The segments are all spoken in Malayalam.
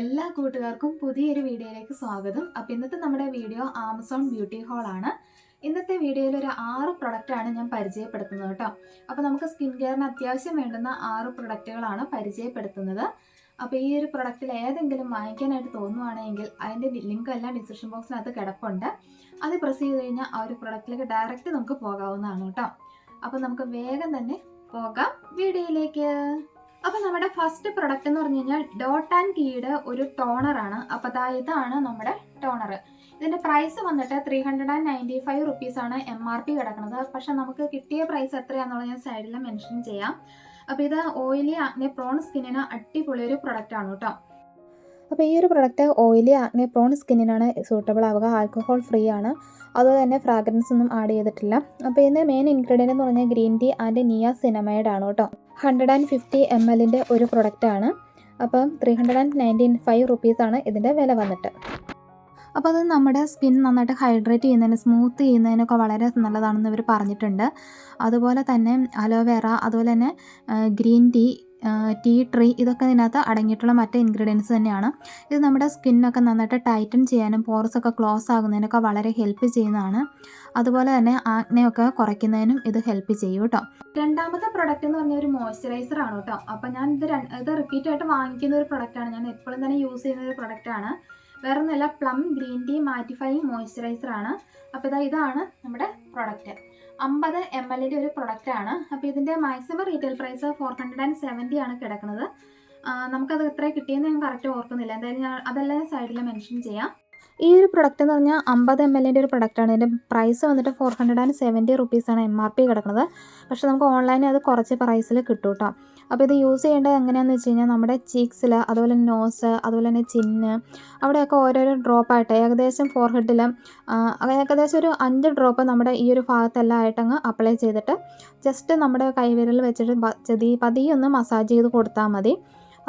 എല്ലാ കൂട്ടുകാർക്കും പുതിയൊരു വീഡിയോയിലേക്ക് സ്വാഗതം. അപ്പോൾ ഇന്നത്തെ നമ്മുടെ വീഡിയോ ആമസോൺ ബ്യൂട്ടി ഹോൾ ആണ്. ഇന്നത്തെ വീഡിയോയിൽ ഒരു 6 പ്രൊഡക്റ്റാണ് ഞാൻ പരിചയപ്പെടുത്തുന്നത് കേട്ടോ. അപ്പോൾ നമുക്ക് സ്കിൻ കെയറിന് അത്യാവശ്യം വേണ്ടുന്ന 6 പ്രൊഡക്റ്റുകളാണ് പരിചയപ്പെടുത്തുന്നത്. അപ്പോൾ ഈ ഒരു പ്രൊഡക്റ്റിൽ ഏതെങ്കിലും വാങ്ങിക്കാനായിട്ട് തോന്നുവാണെങ്കിൽ അതിൻ്റെ ലിങ്ക് എല്ലാം ഡിസ്ക്രിപ്ഷൻ ബോക്സിനകത്ത് കിടപ്പുണ്ട്. അത് പ്രസ് ചെയ്ത് കഴിഞ്ഞാൽ ആ ഒരു പ്രൊഡക്റ്റിലേക്ക് ഡയറക്റ്റ് നമുക്ക് പോകാവുന്നതാണ് കേട്ടോ. അപ്പോൾ നമുക്ക് വേഗം തന്നെ പോകാം വീഡിയോയിലേക്ക്. അപ്പോൾ നമ്മുടെ ഫസ്റ്റ് പ്രൊഡക്റ്റ് എന്ന് പറഞ്ഞു കഴിഞ്ഞാൽ ഡോട്ട് ആൻഡ് കീയുടെ ഒരു ടോണറാണ്. അപ്പോൾ ഇതാണ് നമ്മുടെ ടോണർ. ഇതിൻ്റെ പ്രൈസ് വന്നിട്ട് 395 റുപ്പീസാണ് MRP കിടക്കുന്നത്. പക്ഷെ നമുക്ക് കിട്ടിയ പ്രൈസ് എത്രയാണെന്നുള്ളത് ഞാൻ സൈഡിൽ മെൻഷൻ ചെയ്യാം. അപ്പോൾ ഇത് ഓയിലി ആക്നെ പ്രോൺ സ്കിന്നിന് അടിപൊളി ഒരു പ്രൊഡക്റ്റ് ആണ് കേട്ടോ. അപ്പോൾ ഈ ഒരു പ്രൊഡക്റ്റ് ഓയിലി ആക്നെ പ്രോൺ സ്കിന്നിനാണ് സൂട്ടബിൾ ആവുക. ആൽക്കഹോൾ ഫ്രീ ആണ്, അതുപോലെ തന്നെ ഫ്രാഗ്രൻസ് ഒന്നും ആഡ് ചെയ്തിട്ടില്ല. അപ്പോൾ ഇതിൻ്റെ മെയിൻ ഇൻഗ്രീഡിയൻ്റ് എന്ന് പറഞ്ഞാൽ ഗ്രീൻ ടീ ആൻഡ് നിയാസിനമൈഡ് ആണ് കേട്ടോ. 150 ml ഒരു പ്രൊഡക്റ്റാണ്. അപ്പം 395 റുപ്പീസാണ് ഇതിൻ്റെ വില വന്നിട്ട്. അപ്പോൾ അത് നമ്മുടെ സ്കിൻ നന്നായിട്ട് ഹൈഡ്രേറ്റ് ചെയ്യുന്നതിന്, സ്മൂത്ത് ചെയ്യുന്നതിനൊക്കെ വളരെ നല്ലതാണെന്ന് ഇവർ പറഞ്ഞിട്ടുണ്ട്. അതുപോലെ തന്നെ അലോവേറ, അതുപോലെ തന്നെ ഗ്രീൻ ടീ, ടീ ട്രീ, ഇതൊക്കെ ഇതിനകത്ത് അടങ്ങിയിട്ടുള്ള മറ്റ് ഇൻഗ്രീഡിയൻസ് തന്നെയാണ്. ഇത് നമ്മുടെ സ്കിന്നൊക്കെ നന്നായിട്ട് ടൈറ്റൻ ചെയ്യാനും പോറസൊക്കെ ക്ലോസ് ആകുന്നതിനൊക്കെ വളരെ ഹെൽപ്പ് ചെയ്യുന്നതാണ്. അതുപോലെ തന്നെ ആക്നെയൊക്കെ കുറയ്ക്കുന്നതിനും ഇത് ഹെൽപ്പ് ചെയ്യും കേട്ടോ. രണ്ടാമത്തെ പ്രൊഡക്റ്റ് എന്ന് പറഞ്ഞാൽ ഒരു മോയ്സ്ചറൈസർ ആണ് കേട്ടോ. അപ്പോൾ ഞാൻ ഇത് റിപ്പീറ്റ് ആയിട്ട് വാങ്ങിക്കുന്ന ഒരു പ്രൊഡക്റ്റാണ്. ഞാൻ എപ്പോഴും തന്നെ യൂസ് ചെയ്യുന്ന ഒരു പ്രൊഡക്റ്റാണ്. വേറെ ഒന്നുമല്ല, Plum green tea mattifying moisturiser ആണ്. അപ്പോൾ ഇതാണ് നമ്മുടെ പ്രൊഡക്റ്റ്. 50 ml ഒരു പ്രൊഡക്റ്റാണ്. അപ്പോൾ ഇതിൻ്റെ മാക്സിമം റീറ്റെയിൽ പ്രൈസ് 470 ആണ് കിടക്കുന്നത്. നമുക്കത് എത്ര കിട്ടിയെന്ന് ഞാൻ കറക്റ്റ് ഓർക്കുന്നില്ല. എന്തായാലും ഞാൻ അതെല്ലാം സൈഡിൽ മെൻഷൻ ചെയ്യാം. ഈ ഒരു പ്രൊഡക്റ്റ് എന്ന് പറഞ്ഞാൽ 50 ml ഒരു പ്രൊഡക്റ്റാണ്. ഇതിൻ്റെ പ്രൈസ് വന്നിട്ട് 470 റുപ്പീസാണ് MRP കിടക്കുന്നത്. പക്ഷേ നമുക്ക് ഓൺലൈനിൽ അത് കുറച്ച് പ്രൈസിൽ കിട്ടും കേട്ടോ. അപ്പോൾ ഇത് യൂസ് ചെയ്യേണ്ടത് എങ്ങനെയാണെന്ന് വെച്ച് കഴിഞ്ഞാൽ നമ്മുടെ ചീക്സിൽ, അതുപോലെ തന്നെ നോസ്, അതുപോലെ തന്നെ ചിന്ന്, അവിടെയൊക്കെ ഓരോരോ ഡ്രോപ്പായിട്ട് ഏകദേശം ഫോർഹെഡിൽ ഏകദേശം ഒരു 5 ഡ്രോപ്പ് നമ്മുടെ ഈ ഒരു ഭാഗത്തെല്ലാം ആയിട്ടങ്ങ് അപ്ലൈ ചെയ്തിട്ട് ജസ്റ്റ് നമ്മുടെ കൈവിരൽ വെച്ചിട്ട് പതിയെ ഒന്ന് മസാജ് ചെയ്ത് കൊടുത്താൽ മതി.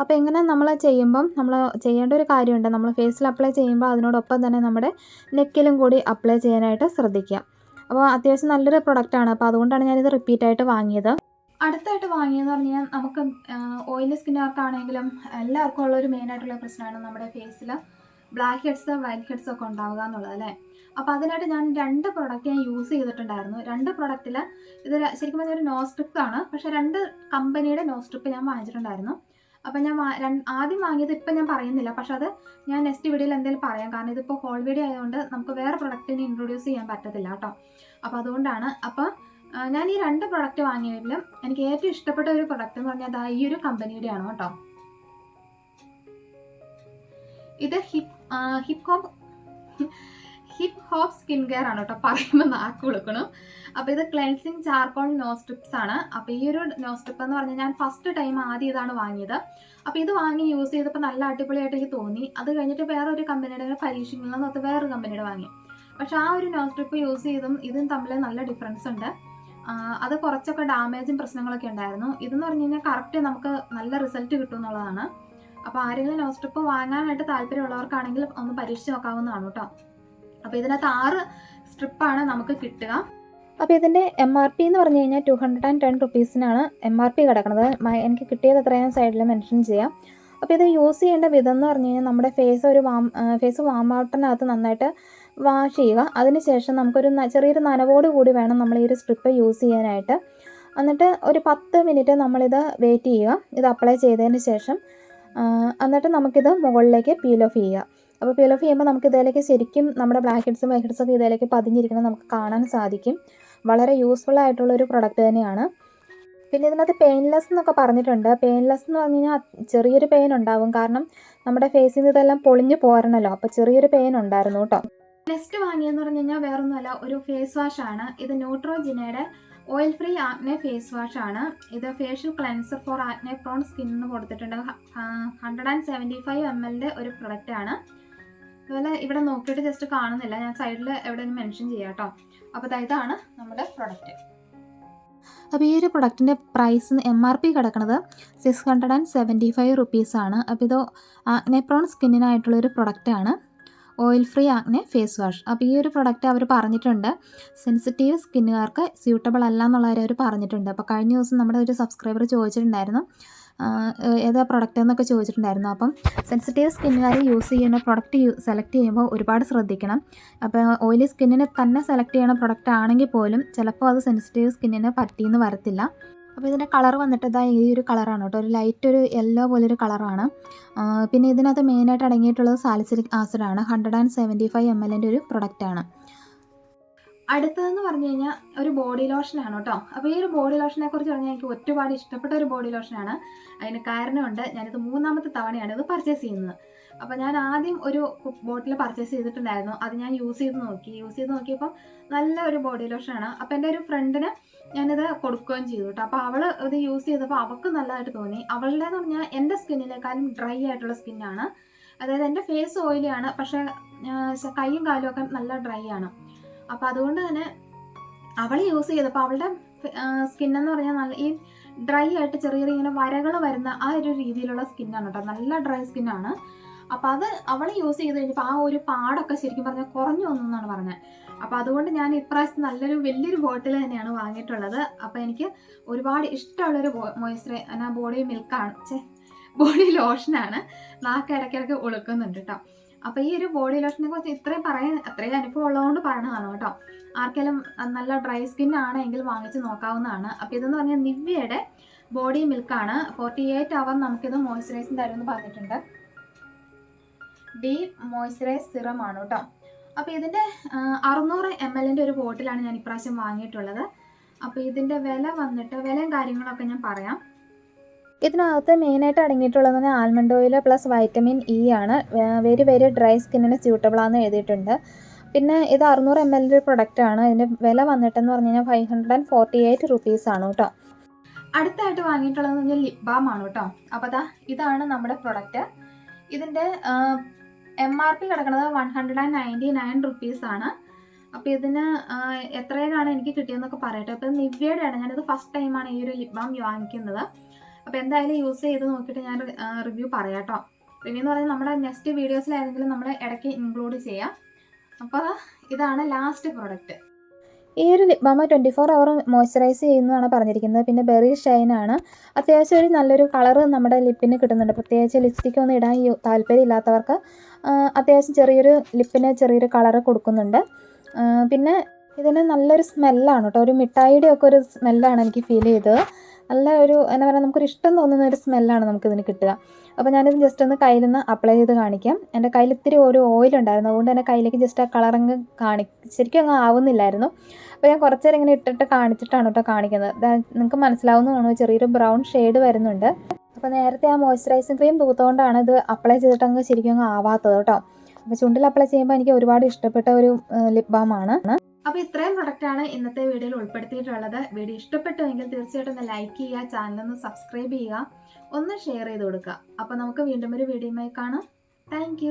അപ്പോൾ ഇങ്ങനെ നമ്മൾ ചെയ്യുമ്പം നമ്മൾ ചെയ്യേണ്ട ഒരു കാര്യമുണ്ട്. നമ്മൾ ഫേസിൽ അപ്ലൈ ചെയ്യുമ്പോൾ അതിനോടൊപ്പം തന്നെ നമ്മുടെ നെക്കിലും കൂടി അപ്ലൈ ചെയ്യാനായിട്ട് ശ്രദ്ധിക്കുക. അപ്പോൾ അത്യാവശ്യം നല്ലൊരു പ്രൊഡക്റ്റാണ്. അപ്പോൾ അതുകൊണ്ടാണ് ഞാനിത് റിപ്പീറ്റായിട്ട് വാങ്ങിയത്. അടുത്തായിട്ട് വാങ്ങിയെന്ന് പറഞ്ഞാൽ നമുക്ക് ഓയിലി സ്കിന്നുകാർക്കാണെങ്കിലും എല്ലാവർക്കും ഉള്ളൊരു മെയിനായിട്ടുള്ള പ്രശ്നമാണ് നമ്മുടെ ഫേസിൽ ബ്ലാക്ക് ഹെഡ്സ്, വൈറ്റ് ഹെഡ്സ് ഒക്കെ ഉണ്ടാവുക എന്നുള്ളത് അല്ലേ. അപ്പോൾ അതിനായിട്ട് ഞാൻ 2 പ്രൊഡക്റ്റ് ഞാൻ യൂസ് ചെയ്തിട്ടുണ്ടായിരുന്നു. 2 പ്രൊഡക്റ്റിൽ ഇത് ശരിക്കും പറഞ്ഞാൽ ഒരു നോ സ്ട്രിപ്പ് ആണ്. പക്ഷേ 2 കമ്പനിയുടെ നോ സ്ട്രിപ്പ് ഞാൻ വാങ്ങിച്ചിട്ടുണ്ടായിരുന്നു. അപ്പോൾ ഞാൻ ആദ്യം വാങ്ങിയത് ഇപ്പം ഞാൻ പറയുന്നില്ല. പക്ഷെ അത് ഞാൻ നെക്സ്റ്റ് വീഡിയോയിൽ എന്തെങ്കിലും പറയാം. കാരണം ഇതിപ്പോൾ ഹോൾ വീഡിയോ ആയതുകൊണ്ട് നമുക്ക് വേറെ പ്രൊഡക്റ്റിനെ ഇൻട്രൊഡ്യൂസ് ചെയ്യാൻ പറ്റത്തില്ല കേട്ടോ. അപ്പോൾ അതുകൊണ്ടാണ്. അപ്പോൾ ഞാൻ ഈ 2 പ്രൊഡക്റ്റ് വാങ്ങിയതിലും എനിക്ക് ഏറ്റവും ഇഷ്ടപ്പെട്ട ഒരു പ്രൊഡക്റ്റ് എന്ന് പറഞ്ഞാൽ ഈ ഒരു കമ്പനിയുടെയാണ് കേട്ടോ. ഇത് ഹിപ്ഹോപ്പ് സ്കിൻ കെയർ ആണ് കേട്ടോ. പറയുമ്പോൾ നാക്ക് കൊടുക്കണം. അപ്പോൾ ഇത് ക്ലെൻസിങ് ചാർക്കോൾ നോ സ്ട്രിപ്സ് ആണ്. അപ്പോൾ ഈ ഒരു നോ സ്ട്രിപ്പ് എന്ന് പറഞ്ഞാൽ ഞാൻ ഫസ്റ്റ് ടൈം ആദ്യം ഇതാണ് വാങ്ങിയത്. അപ്പോൾ ഇത് വാങ്ങി യൂസ് ചെയ്തപ്പോൾ നല്ല അടിപൊളിയായിട്ട് എനിക്ക് തോന്നി. അത് കഴിഞ്ഞിട്ട് വേറൊരു കമ്പനിയുടെ പരീക്ഷിക്കണമെന്ന് വേറൊരു കമ്പനിയുടെ വാങ്ങി. പക്ഷെ ആ ഒരു നോ സ്ട്രിപ്പ് യൂസ് ചെയ്തും ഇതും തമ്മിൽ നല്ല ഡിഫറൻസ് ഉണ്ട്. അത് കുറച്ചൊക്കെ ഡാമേജും പ്രശ്നങ്ങളൊക്കെ ഉണ്ടായിരുന്നു. ഇതെന്ന് പറഞ്ഞു കഴിഞ്ഞാൽ കറക്റ്റ് നമുക്ക് നല്ല റിസൾട്ട് കിട്ടും എന്നുള്ളതാണ്. അപ്പോൾ ആരെങ്കിലും നോ സ്ട്രിപ്പ് വാങ്ങാനായിട്ട് താല്പര്യമുള്ളവർക്കാണെങ്കിൽ ഒന്ന് പരീക്ഷിച്ച് നോക്കാവുന്നതാണ് കേട്ടോ. അപ്പോൾ ഇതിനകത്ത് 6 സ്ട്രിപ്പാണ് നമുക്ക് കിട്ടുക. അപ്പോൾ ഇതിൻ്റെ MRP എന്ന് പറഞ്ഞു കഴിഞ്ഞാൽ 210 റുപ്പീസിനാണ് MRP കിടക്കുന്നത്. എനിക്ക് കിട്ടിയത് എത്രയും സൈഡിൽ മെൻഷൻ ചെയ്യാം. അപ്പോൾ ഇത് യൂസ് ചെയ്യേണ്ട വിധം എന്ന് പറഞ്ഞു കഴിഞ്ഞാൽ നമ്മുടെ ഫേസ് വാം വാട്ടറിനകത്ത് നന്നായിട്ട് വാഷ് ചെയ്യുക. അതിനുശേഷം നമുക്കൊരു ചെറിയൊരു നനവോട് കൂടി വേണം നമ്മൾ ഈ ഒരു സ്ട്രിപ്പ് യൂസ് ചെയ്യാനായിട്ട്. എന്നിട്ട് ഒരു 10 മിനിറ്റ് നമ്മളിത് വെയിറ്റ് ചെയ്യുക. ഇത് അപ്ലൈ ചെയ്തതിന് ശേഷം എന്നിട്ട് നമുക്കിത് മുകളിലേക്ക് പീൽ ഓഫ് ചെയ്യുക. അപ്പോൾ പീൽ ഓഫ് ചെയ്യുമ്പോൾ നമുക്ക് ഇതിലേക്ക് ശരിക്കും നമ്മുടെ ബ്ലാക്ക് ഹെഡ്സും വൈറ്റ് ഹെഡ്സും ഒക്കെ ഇതിലേക്ക് പതിഞ്ഞിരിക്കുന്നത് നമുക്ക് കാണാൻ സാധിക്കും. വളരെ യൂസ്ഫുൾ ആയിട്ടുള്ളൊരു പ്രൊഡക്റ്റ് തന്നെയാണ്. പിന്നെ ഇതിനകത്ത് പെയിൻലെസ് എന്നൊക്കെ പറഞ്ഞിട്ടുണ്ട്. പെയിൻലെസ് എന്ന് പറഞ്ഞു കഴിഞ്ഞാൽ ചെറിയൊരു പെയിൻ ഉണ്ടാവും. കാരണം നമ്മുടെ ഫേസിൽ നിന്ന് ഇതെല്ലാം പൊളിഞ്ഞു പോരണല്ലോ. അപ്പോൾ ചെറിയൊരു പെയിൻ ഉണ്ടായിരുന്നു കേട്ടോ. നെക്സ്റ്റ് വാങ്ങിയെന്ന് പറഞ്ഞു കഴിഞ്ഞാൽ വേറൊന്നുമല്ല, ഒരു ഫേസ് വാഷ് ആണ്. ഇത് ന്യൂട്രോജനയുടെ oil free acne face wash ആണ്. ഇത് facial cleanser for acne prone skin എന്ന് കൊടുത്തിട്ടുണ്ട്. 175 ml ഒരു പ്രൊഡക്റ്റ് ആണ്. അതുപോലെ ഇവിടെ നോക്കിയിട്ട് ജസ്റ്റ് കാണുന്നില്ല, ഞാൻ സൈഡിൽ എവിടെയെങ്കിലും മെൻഷൻ ചെയ്യാം കേട്ടോ. അപ്പോൾ ഇതാണ് നമ്മുടെ പ്രൊഡക്റ്റ്. അപ്പോൾ ഈ ഒരു പ്രൊഡക്റ്റിൻ്റെ പ്രൈസ് MRP കിടക്കുന്നത് 675 റുപ്പീസാണ്. അപ്പോൾ ഇത് ആക്നെ പ്രോൺ സ്കിന്നിനായിട്ടുള്ളൊരു പ്രൊഡക്റ്റാണ്. Oil free acne face wash. അപ്പോൾ ഈ ഒരു പ്രൊഡക്റ്റ് അവർ പറഞ്ഞിട്ടുണ്ട് സെൻസിറ്റീവ് സ്കിന്നുകാർക്ക് സ്യൂട്ടബിൾ അല്ല എന്നുള്ളവരെ അവർ പറഞ്ഞിട്ടുണ്ട്. അപ്പോൾ കഴിഞ്ഞ ദിവസം നമ്മുടെ ഒരു സബ്സ്ക്രൈബർ ചോദിച്ചിട്ടുണ്ടായിരുന്നു ഏതാ പ്രൊഡക്റ്റ് എന്നൊക്കെ ചോദിച്ചിട്ടുണ്ടായിരുന്നു. അപ്പം സെൻസിറ്റീവ് സ്കിന്നുകാർ യൂസ് ചെയ്യുന്ന പ്രൊഡക്റ്റ് സെലക്ട് ചെയ്യുമ്പോൾ ഒരുപാട് ശ്രദ്ധിക്കണം. അപ്പോൾ ഓയിലി സ്കിന്നിന് തന്നെ സെലക്ട് ചെയ്യുന്ന പ്രൊഡക്റ്റ് ആണെങ്കിൽ പോലും ചിലപ്പോൾ അത് സെൻസിറ്റീവ് സ്കിന്നിന് പറ്റിയെന്ന് വരത്തില്ല. അപ്പോൾ ഇതിൻ്റെ കളർ വന്നിട്ട് ഇതാ ഈ ഒരു കളറാണ് കേട്ടോ, ഒരു ലൈറ്റ് ഒരു യെല്ലോ പോലൊരു കളറാണ്. പിന്നെ ഇതിനകത്ത് മെയിനായിട്ട് അടങ്ങിയിട്ടുള്ളത് സാലിസിലിക് ആസിഡാണ്. 175 ml ഒരു പ്രൊഡക്റ്റാണ്. അടുത്തതെന്ന് പറഞ്ഞു കഴിഞ്ഞാൽ ഒരു ബോഡി ലോഷനാണ് കേട്ടോ. അപ്പോൾ ഈ ഒരു ബോഡി ലോഷനെ കുറിച്ച് പറഞ്ഞാൽ എനിക്ക് ഒരുപാട് ഇഷ്ടപ്പെട്ട ഒരു ബോഡി ലോഷനാണ്. അതിന് കാരണമുണ്ട്, ഞാനിത് 3ാമത്തെ തവണയാണ് ഇത് പർച്ചേസ് ചെയ്യുന്നത്. അപ്പോൾ ഞാൻ ആദ്യം ഒരു ബോട്ടിൽ പർച്ചേസ് ചെയ്തിട്ടുണ്ടായിരുന്നു. അത് ഞാൻ യൂസ് ചെയ്ത് നോക്കിയപ്പോൾ നല്ല ഒരു ബോഡി ലോഷനാണ്. അപ്പോൾ എൻ്റെ ഒരു ഫ്രണ്ടിന് ഞാനിത് കൊടുക്കുകയും ചെയ്തു കേട്ടോ. അപ്പോൾ അവൾ ഇത് യൂസ് ചെയ്തപ്പോൾ അവൾക്ക് നല്ലതായിട്ട് തോന്നി. അവളുടെ എന്ന് പറഞ്ഞാൽ എൻ്റെ സ്കിന്നിനേക്കാളും ഡ്രൈ ആയിട്ടുള്ള സ്കിന്നാണ്. അതായത് എൻ്റെ ഫേസ് ഓയിലിയാണ്, പക്ഷേ കൈയും കാലും ഒക്കെ നല്ല ഡ്രൈ ആണ്. അപ്പോൾ അതുകൊണ്ട് തന്നെ അവൾ യൂസ് ചെയ്തപ്പോൾ അവളുടെ സ്കിന്നെന്ന് പറഞ്ഞാൽ നല്ല ഈ ഡ്രൈ ആയിട്ട് ചെറിയ ഇങ്ങനെ വരകൾ വരുന്ന ആ ഒരു രീതിയിലുള്ള സ്കിന്നാണ് കേട്ടോ. നല്ല ഡ്രൈ സ്കിന്നാണ്. അപ്പോൾ അത് അവൾ യൂസ് ചെയ്ത് കഴിഞ്ഞപ്പോൾ ആ ഒരു പാടൊക്കെ ശരിക്കും പറഞ്ഞാൽ കുറഞ്ഞു വന്നെന്നാണ് പറഞ്ഞത്. അപ്പോൾ അതുകൊണ്ട് ഞാൻ ഇപ്രാവശ്യം വലിയൊരു ബോട്ടിൽ തന്നെയാണ് വാങ്ങിയിട്ടുള്ളത്. അപ്പോൾ എനിക്ക് ഒരുപാട് ഇഷ്ടമുള്ളൊരു ബോഡി ലോഷനാണ്. നാക്ക് ഇടയ്ക്കിടയ്ക്ക് ഉളുക്കുന്നുണ്ട് കേട്ടോ. അപ്പോൾ ഈ ഒരു ബോഡി ലോഷനെ കുറിച്ച് അത്രയും അനുഭവം ഉള്ളതുകൊണ്ട് പറയണതാണ് കേട്ടോ. ആർക്കെങ്കിലും നല്ല ഡ്രൈ സ്കിൻ ആണെങ്കിൽ വാങ്ങിച്ച് നോക്കാവുന്നതാണ്. അപ്പോൾ ഇതെന്ന് പറഞ്ഞാൽ നിവ്യയുടെ ബോഡി മിൽക്കാണ്. 48 hour നമുക്കിത് മോയ്സ്ചറൈസിങ് തരുമെന്ന് പറഞ്ഞിട്ടുണ്ട്. ഡീപ് മോയ്സ്ചറൈസ് സിറം ആണ് കേട്ടോ. അപ്പോൾ ഇതിൻ്റെ 600 ml ഒരു ബോട്ടിലാണ് ഞാൻ ഇപ്രാവശ്യം വാങ്ങിയിട്ടുള്ളത്. അപ്പോൾ ഇതിൻ്റെ വിലയും കാര്യങ്ങളൊക്കെ ഞാൻ പറയാം. ഇതിനകത്ത് മെയിനായിട്ട് അടങ്ങിയിട്ടുള്ളത് almond oil plus vitamin E ആണ്. വെരി ഡ്രൈ സ്കിന്നിന് സ്യൂട്ടബിൾ ആണെന്ന് എഴുതിയിട്ടുണ്ട്. പിന്നെ ഇത് 600 ml ഒരു പ്രൊഡക്റ്റാണ്. ഇതിൻ്റെ വില വന്നിട്ടെന്ന് പറഞ്ഞു കഴിഞ്ഞാൽ 548 rupees ആണ് കേട്ടോ. അടുത്തായിട്ട് വാങ്ങിയിട്ടുള്ളതെന്ന് പറഞ്ഞാൽ ലിപ് ബാം ആണ് കേട്ടോ. അപ്പോൾ ഇതാണ് നമ്മുടെ പ്രൊഡക്റ്റ്. ഇതിൻ്റെ MRP കിടക്കുന്നത് 199 rupees ആണ്. അപ്പോൾ ഇതിന് എത്രയാണ് എനിക്ക് കിട്ടിയെന്നൊക്കെ പറയട്ടെ. അപ്പോൾ നിവ്യയുടെ ആണ്. ഞാനിത് ഫസ്റ്റ് ടൈമാണ് ഈ ഒരു ലിപ് ബാം വാങ്ങിക്കുന്നത്. അപ്പോൾ എന്തായാലും യൂസ് ചെയ്ത് നോക്കിയിട്ട് ഞാൻ റിവ്യൂ പറയാം കേട്ടോ. റിവ്യൂ എന്ന് പറയുന്നത് നമ്മുടെ നെക്സ്റ്റ് വീഡിയോസിലായിരുന്നെങ്കിലും നമ്മൾ ഇടയ്ക്ക് ഇൻക്ലൂഡ് ചെയ്യാം. അപ്പോൾ ഇതാണ് ലാസ്റ്റ് പ്രോഡക്റ്റ്. ഈ ഒരു ലിപ് ബാം 24 hour മോയ്സ്ചറൈസ് ചെയ്യുന്നതാണ് പറഞ്ഞിരിക്കുന്നത്. പിന്നെ ബെറി ഷൈനാണ്. അത്യാവശ്യം ഒരു നല്ലൊരു കളറ് നമ്മുടെ ലിപ്പിന് കിട്ടുന്നുണ്ട്. പ്രത്യേകിച്ച് ലിപ്സ്റ്റിക് ഒന്നും ഇടാൻ താല്പര്യമില്ലാത്തവർക്ക് അത്യാവശ്യം ലിപ്പിന് ചെറിയൊരു കളറ് കൊടുക്കുന്നുണ്ട്. പിന്നെ ഇതിന് നല്ലൊരു സ്മെല്ലാണ് കേട്ടോ. ഒരു മിഠായിയുടെ ഒക്കെ ഒരു സ്മെല്ലാണ് എനിക്ക് ഫീൽ ചെയ്തത്. നല്ല ഒരു എന്താ പറയുക, നമുക്കൊരു ഇഷ്ടം തോന്നുന്ന ഒരു സ്മെല്ലാണ് നമുക്കിതിന് കിട്ടുക. അപ്പോൾ ഞാനിത് ജസ്റ്റ് ഒന്ന് കയ്യിൽ നിന്ന് അപ്ലൈ ചെയ്ത് കാണിക്കാം. എൻ്റെ കയ്യിൽ ഇത്തിരി ഒരു ഓയിൽ ഉണ്ടായിരുന്നു, അതുകൊണ്ട് തന്നെ കയ്യിലേക്ക് ജസ്റ്റ് ആ കളറങ്ങ് ശരിക്കും അങ്ങ് ആവുന്നില്ലായിരുന്നു. അപ്പോൾ ഞാൻ കുറച്ച് നേരം ഇങ്ങനെ ഇട്ടിട്ട് കാണിച്ചിട്ടാണ് കേട്ടോ കാണിക്കുന്നത്. നിങ്ങൾക്ക് മനസ്സിലാവുന്നതാണ്, ചെറിയൊരു ബ്രൗൺ ഷെയ്ഡ് വരുന്നുണ്ട്. അപ്പോൾ നേരത്തെ ആ മോയ്സ്ചറൈസിങ് ക്രീം തൂത്തുകൊണ്ടാണ് ഇത് അപ്ലൈ ചെയ്തിട്ട് ശരിക്കും അങ്ങ് ആവാത്തത് കേട്ടോ. അപ്പോൾ ചുണ്ടിൽ അപ്ലൈ ചെയ്യുമ്പോൾ എനിക്ക് ഒരുപാട് ഇഷ്ടപ്പെട്ട ഒരു ലിപ് ബാം ആണ്. അപ്പോൾ ഇത്രയും പ്രൊഡക്റ്റാണ് ഇന്നത്തെ വീഡിയോയിൽ ഉൾപ്പെടുത്തിയിട്ടുള്ളത്. വീഡിയോ ഇഷ്ടപ്പെട്ടുവെങ്കിൽ തീർച്ചയായിട്ടും ഒന്ന് ലൈക്ക് ചെയ്യുക, ചാനലൊന്ന് സബ്സ്ക്രൈബ് ചെയ്യുക, ഒന്ന് ഷെയർ ചെയ്ത് കൊടുക്കുക. അപ്പോൾ നമുക്ക് വീണ്ടും ഒരു വീഡിയോയുമായി കാണാം. താങ്ക്